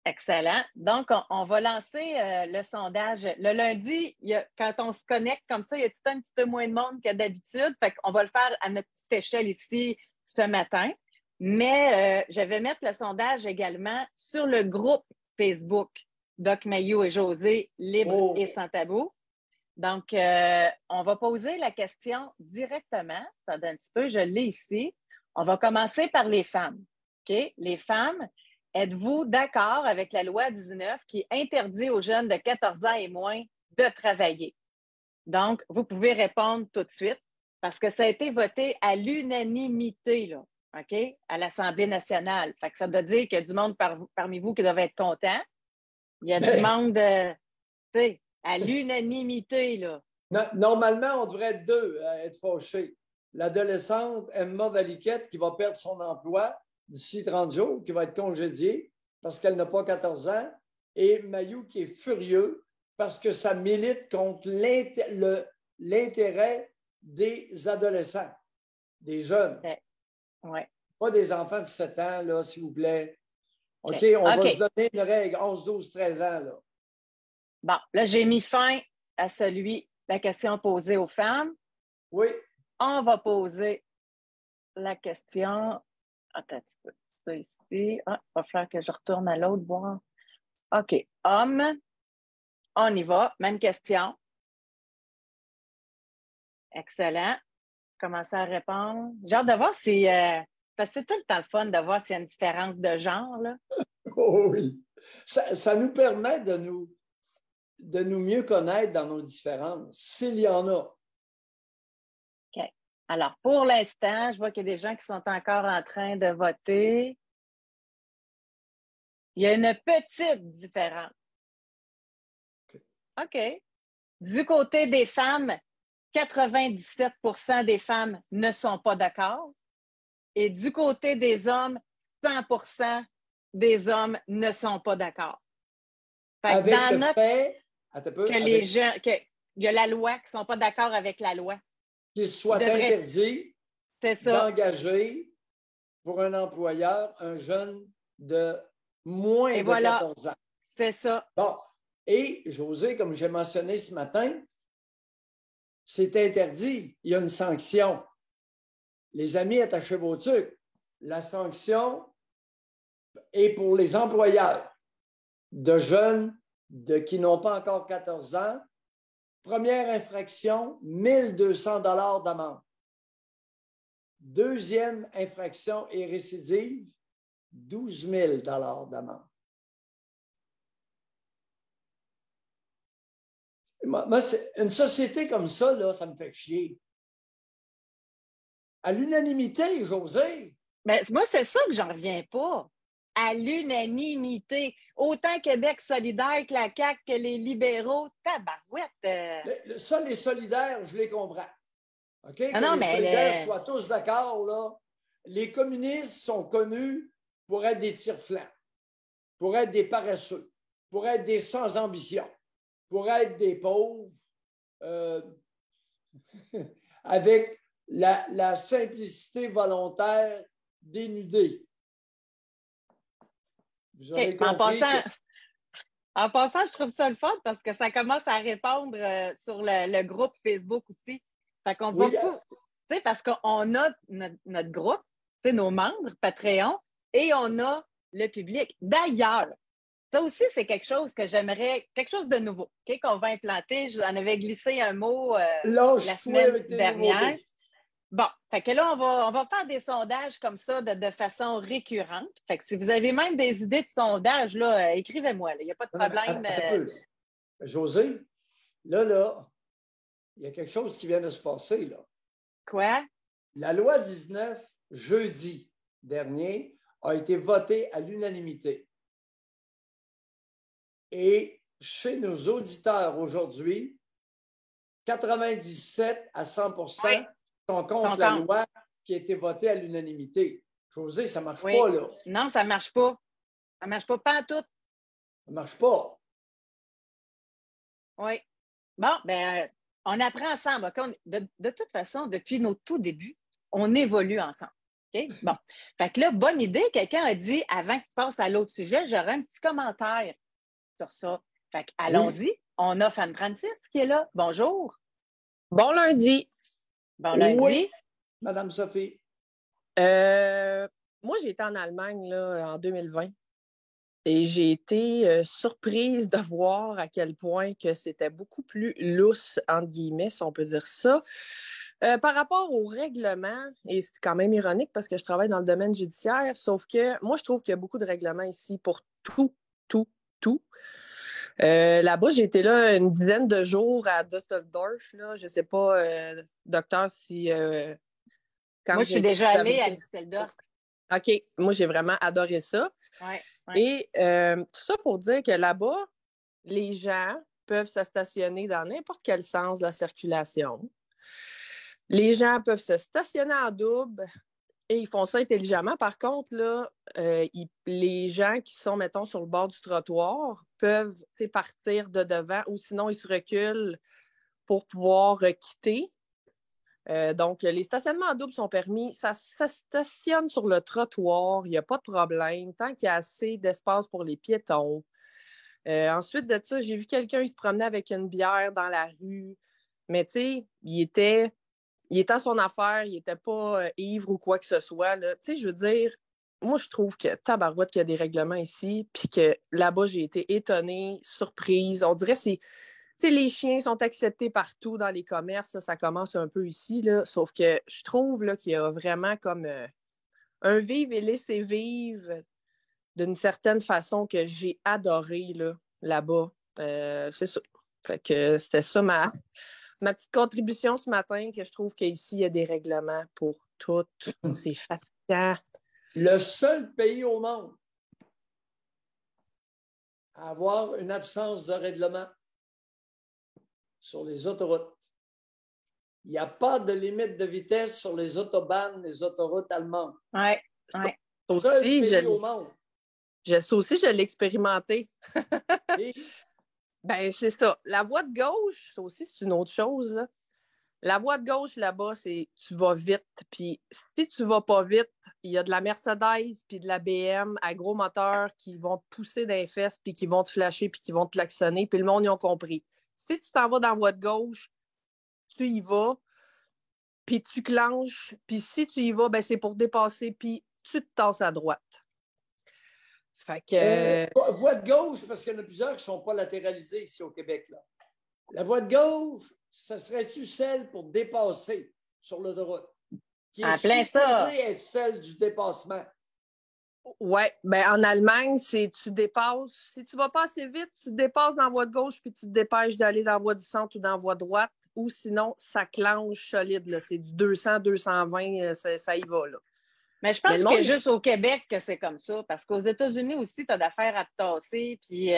Excellent. Donc, on va lancer le sondage. Le lundi, quand on se connecte comme ça, il y a tout un petit peu moins de monde que d'habitude. Fait qu'on va le faire à notre petite échelle ici ce matin. Mais je vais mettre le sondage également sur le groupe Facebook Doc Mayou et José, Libre et sans tabou. Donc, on va poser la question directement. Attendez un petit peu, je l'ai ici. On va commencer par les femmes. OK? Les femmes, êtes-vous d'accord avec la loi 19 qui interdit aux jeunes de 14 ans et moins de travailler? Donc, vous pouvez répondre tout de suite parce que ça a été voté à l'unanimité, là, OK? À l'Assemblée nationale. Fait que ça doit dire qu'il y a du monde parmi vous qui doivent être contents. Il y a du monde, tu sais, à l'unanimité, là. Normalement, on devrait être deux à être fâchés. L'adolescente Emma Valiquette qui va perdre son emploi d'ici 30 jours, qui va être congédiée parce qu'elle n'a pas 14 ans, et Mayou qui est furieux parce que ça milite contre l'intérêt des adolescents, des jeunes. Ouais. Pas des enfants de 7 ans, là, s'il vous plaît. OK, on va se donner une règle, 11, 12, 13 ans. Là. Bon, là, j'ai mis fin à la question posée aux femmes. Oui. On va poser la question. Attends un petit peu. Ça ici. Ah, il va falloir que je retourne à l'autre voir. OK. Homme. On y va. Même question. Excellent. Commencez à répondre. J'ai hâte de voir si. Parce que c'est tout le temps le fun de voir s'il y a une différence de genre, là. Oh oui. Ça nous permet de nous mieux connaître dans nos différences, s'il y en a. OK. Alors, pour l'instant, je vois qu'il y a des gens qui sont encore en train de voter. Il y a une petite différence. OK. Du côté des femmes, 97% des femmes ne sont pas d'accord. Et du côté des hommes, 100% des hommes ne sont pas d'accord. Avec le fait qu'il y a la loi, qui ne sont pas d'accord avec la loi. Qu'il soit interdit d'engager pour un employeur un jeune de moins de 14 ans. C'est ça. Bon. Et José, comme j'ai mentionné ce matin, c'est interdit. Il y a une sanction. Les amis, attachez vos trucs. La sanction est pour les employeurs de jeunes qui n'ont pas encore 14 ans. Première infraction, 1 200 $ d'amende. Deuxième infraction et récidive, 12 000 $ d'amende. Moi, une société comme ça, là, ça me fait chier. À l'unanimité, José. Mais moi, c'est ça que j'en reviens pas. À l'unanimité. Autant Québec solidaire que la CAQ, que les libéraux, tabarouette. Ça, les solidaires, je les comprends. OK? Que les solidaires soient tous d'accord, là. Les communistes sont connus pour être des tire-flancs, pour être des paresseux, pour être des sans ambition, pour être des pauvres, avec la simplicité volontaire dénudée. Vous aurez compris en passant, je trouve ça le fun parce que ça commence à répondre sur le groupe Facebook aussi. Fait qu'on va parce qu'on a notre groupe, nos membres Patreon, et on a le public. D'ailleurs, ça aussi, c'est quelque chose que j'aimerais, quelque chose de nouveau, qu'on va implanter. J'en avais glissé un mot la semaine dernière. Bon, fait que là, on va faire des sondages comme ça de façon récurrente. Fait que si vous avez même des idées de sondages, là, écrivez-moi. Il n'y a pas de problème. José, là, il y a quelque chose qui vient de se passer, là. Quoi? La loi 19, jeudi dernier, a été votée à l'unanimité. Et chez nos auditeurs aujourd'hui, 97 à 100% sont contre la loi qui a été votée à l'unanimité. José, ça ne marche pas, là. Non, ça ne marche pas. Ça ne marche pas en tout. Ça ne marche pas. Oui. Bon, ben, on apprend ensemble. De toute façon, depuis nos tout débuts, on évolue ensemble. OK? Bon. Fait que là, bonne idée. Quelqu'un a dit, avant que tu passes à l'autre sujet, j'aurais un petit commentaire sur ça. Fait que Oui, allons-y. On a Fan Francis qui est là. Bonjour. Bon lundi. Bon oui, lundi. Madame Sophie. Moi, j'ai été en Allemagne là, en 2020 et j'ai été surprise de voir à quel point que c'était beaucoup plus lousse, entre guillemets, si on peut dire ça. Par rapport au règlement, et c'est quand même ironique parce que je travaille dans le domaine judiciaire, sauf que moi, je trouve qu'il y a beaucoup de règlements ici pour tout, tout, tout. Là-bas, j'ai été là une dizaine de jours à Düsseldorf. Là. Je ne sais pas, docteur, si quand Moi, je vous suis avez déjà vous avez allée à été. Düsseldorf. OK, moi, j'ai vraiment adoré ça. Ouais, ouais. Et tout ça pour dire que là-bas, les gens peuvent se stationner dans n'importe quel sens de la circulation. Les gens peuvent se stationner en double et ils font ça intelligemment. Par contre, là, les gens qui sont, mettons, sur le bord du trottoir peuvent partir de devant ou sinon ils se reculent pour pouvoir quitter. Donc, les stationnements en double sont permis. Ça stationne sur le trottoir, il n'y a pas de problème, tant qu'il y a assez d'espace pour les piétons. Ensuite de ça, j'ai vu quelqu'un, il se promenait avec une bière dans la rue, mais tu sais, il était à son affaire, il n'était pas ivre ou quoi que ce soit. Tu sais, je veux dire, moi, je trouve que tabarouette qu'il y a des règlements ici, puis que là-bas, j'ai été étonnée, surprise. On dirait que c'est tu sais, les chiens sont acceptés partout dans les commerces, ça commence un peu ici, là, sauf que je trouve là, qu'il y a vraiment comme un vivre et laisser vivre d'une certaine façon que j'ai adoré là, là-bas. C'est ça. Fait que c'était ça ma petite contribution ce matin, que je trouve qu'ici, il y a des règlements pour tout. C'est fatigant. Le seul pays au monde à avoir une absence de règlement sur les autoroutes. Il n'y a pas de limite de vitesse sur les autobahns, les autoroutes allemandes. Ouais, ouais. Seul Aussi, pays au monde. ça aussi, je l'ai expérimenté. Et Ben, c'est ça. La voie de gauche, ça aussi, c'est une autre chose, là. La voie de gauche, là-bas, c'est tu vas vite. Puis si tu vas pas vite, il y a de la Mercedes puis de la BM à gros moteur qui vont te pousser dans les fesses puis qui vont te flasher puis qui vont te klaxonner. Puis le monde, ils ont compris. Si tu t'en vas dans la voie de gauche, tu y vas, puis tu clenches. Puis si tu y vas, ben c'est pour dépasser, puis tu te tasses à droite. Fait que... voie de gauche, parce qu'il y en a plusieurs qui ne sont pas latéralisées ici au Québec. Là. La voie de gauche, ce serait-tu celle pour dépasser sur l'autoroute, qui est En plein ça. supposée être celle du dépassement? Ouais, ben en Allemagne, c'est tu dépasses. Si tu vas pas assez vite, tu dépasses dans la voie de gauche puis tu te dépêches d'aller dans la voie du centre ou dans la voie droite. Ou sinon, ça clenche solide. Là. C'est du 200, 220, ça y va. Là. Mais je Mais le pense que monde, juste au Québec que c'est comme ça, parce qu'aux États-Unis aussi, tu as d'affaires à te tasser. Puis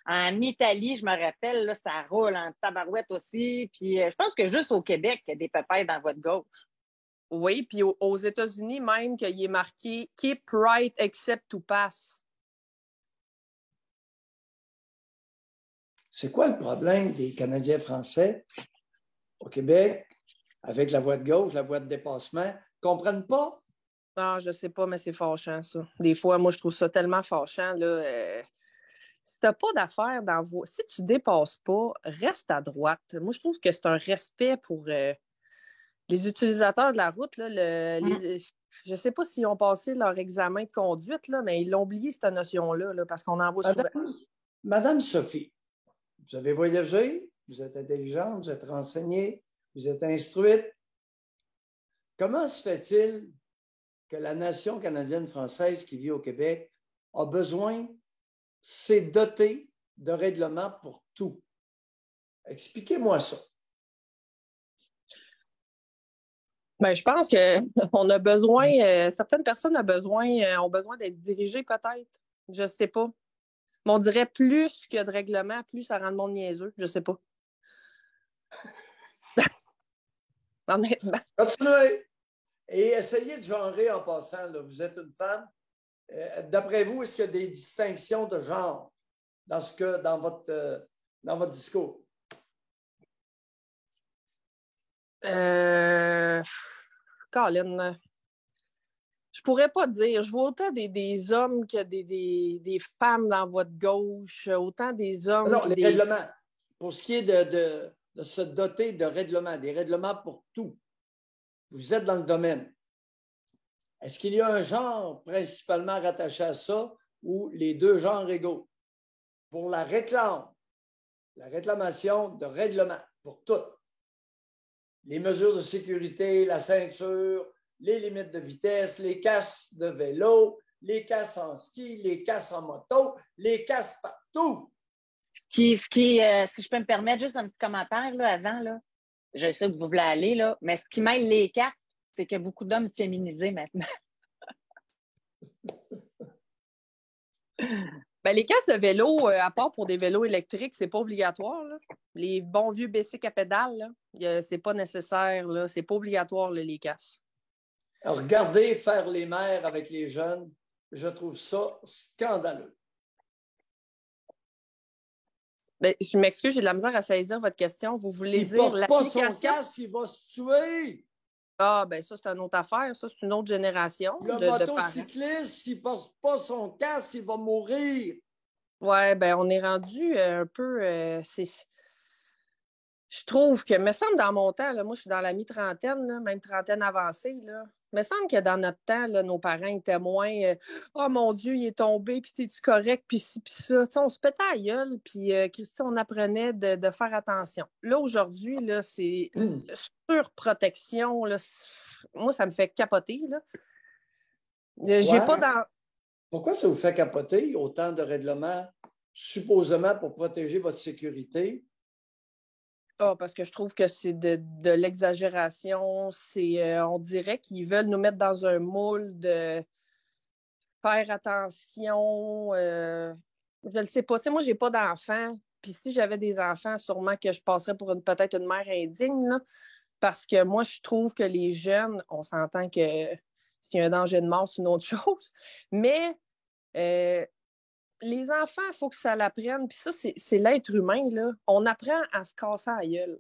en Italie, je me rappelle, là, ça roule en tabarouette aussi. Puis je pense que juste au Québec, il y a des pépères dans votre gauche. oui, puis aux États-Unis, même qu'il est marqué Keep right except to pass. C'est quoi le problème des Canadiens français au Québec avec la voie de gauche, la voie de dépassement? Ils ne comprennent pas? Ah, je sais pas, mais c'est fâchant, ça. Des fois, moi, je trouve ça tellement fâchant, là. Si t'as pas d'affaires dans vos... Si tu dépasses pas, reste à droite. Moi, je trouve que c'est un respect pour les utilisateurs de la route, là. Mm. Je sais pas s'ils ont passé leur examen de conduite, là, mais ils l'ont oublié, cette notion-là, là, parce qu'on en voit souvent. Madame Sophie, vous avez voyagé, vous êtes intelligente, vous êtes renseignée, vous êtes instruite. Comment se fait-il que la nation canadienne-française qui vit au Québec a besoin, s'est dotée de règlements pour tout? Expliquez-moi ça. Ben, je pense qu'on a besoin, certaines personnes ont besoin d'être dirigées peut-être. Je sais pas. Mais on dirait plus qu'il y a de règlements, plus ça rend le monde niaiseux. Je sais pas. Honnêtement. Continuez et essayez de genrer en passant. Là. Vous êtes une femme. D'après vous, est-ce qu'il y a des distinctions de genre dans votre discours? Colin. Je pourrais pas dire. Je vois autant des hommes que des femmes dans votre gauche, autant des hommes Non, que les des... règlements. Pour ce qui est de se doter de règlements, des règlements pour tout, vous êtes dans le domaine. Est-ce qu'il y a un genre principalement rattaché à ça ou les deux genres égaux? Pour la réclamation de règlements pour tout. Les mesures de sécurité, la ceinture, les limites de vitesse, les casques de vélo, les casques en ski, les casques en moto, les casques partout. Si je peux me permettre juste un petit commentaire là, avant, là, je sais que vous voulez aller, là, mais ce qui mêle les cartes, c'est qu'il y a beaucoup d'hommes féminisés maintenant. Ben, les casques de vélo, à part pour des vélos électriques, c'est pas obligatoire. Là. Les bons vieux bicycles à pédales, c'est pas nécessaire. Là. C'est pas obligatoire, là, les casques. Alors, regardez faire les mères avec les jeunes, je trouve ça scandaleux. Ben, je m'excuse, j'ai de la misère à saisir votre question. Vous voulez Il dire porte pas son l'application? casque, il va se tuer. Ah, ben ça, c'est une autre affaire. Ça, c'est une autre génération Le de parents. motocycliste, s'il ne porte pas son casque, il va mourir. Ouais, ben on est rendu un peu... Je trouve que, me semble dans mon temps, là, moi je suis dans la mi-trentaine, là, même trentaine avancée, là, me semble que dans notre temps, là, nos parents étaient moins oh mon Dieu, il est tombé, puis t'es-tu correct, puis ci, puis ça. T'sais, on se pétait à la gueule, puis Christy, on apprenait de faire attention. Là, aujourd'hui, là, c'est surprotection. Là, moi, ça me fait capoter. Là. J'ai pas dans. Pourquoi ça vous fait capoter autant de règlements, supposément pour protéger votre sécurité? Ah, parce que je trouve que c'est de l'exagération. On dirait qu'ils veulent nous mettre dans un moule de faire attention. Je ne le sais pas. Tu sais, moi, j'ai pas d'enfants. Puis si j'avais des enfants, sûrement que je passerais pour peut-être une mère indigne. Là, parce que moi, je trouve que les jeunes, on s'entend que s'il y a un danger de mort, c'est une autre chose. Mais les enfants, il faut que ça l'apprenne. Puis ça, c'est l'être humain, là. On apprend à se casser la gueule.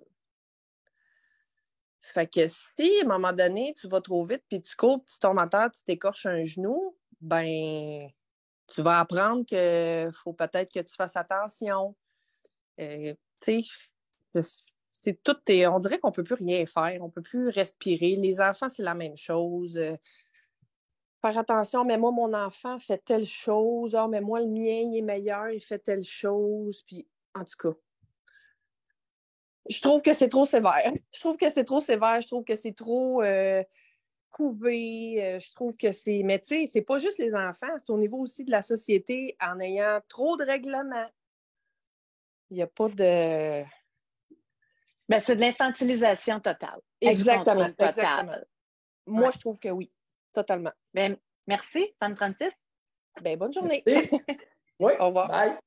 Fait que si, à un moment donné, tu vas trop vite, puis tu cours, tu tombes à terre, tu t'écorches un genou, ben, tu vas apprendre qu'il faut peut-être que tu fasses attention. Tu sais, c'est tout. On dirait qu'on ne peut plus rien faire, on ne peut plus respirer. Les enfants, c'est la même chose. Faire attention, mais moi, mon enfant fait telle chose. Ah, mais moi, le mien, il est meilleur, il fait telle chose. Puis, en tout cas, je trouve que c'est trop sévère. Je trouve que c'est trop sévère. Je trouve que c'est trop couvé. Je trouve que c'est... Mais tu sais, c'est pas juste les enfants, c'est au niveau aussi de la société en ayant trop de règlements. Il n'y a pas de... Ben, c'est de l'infantilisation totale. Et Exactement. du contrôle total. Exactement. Moi, je trouve que oui. Totalement. Ben, merci, Femme 36. Ben, bonne journée. Oui. Au revoir. Bye.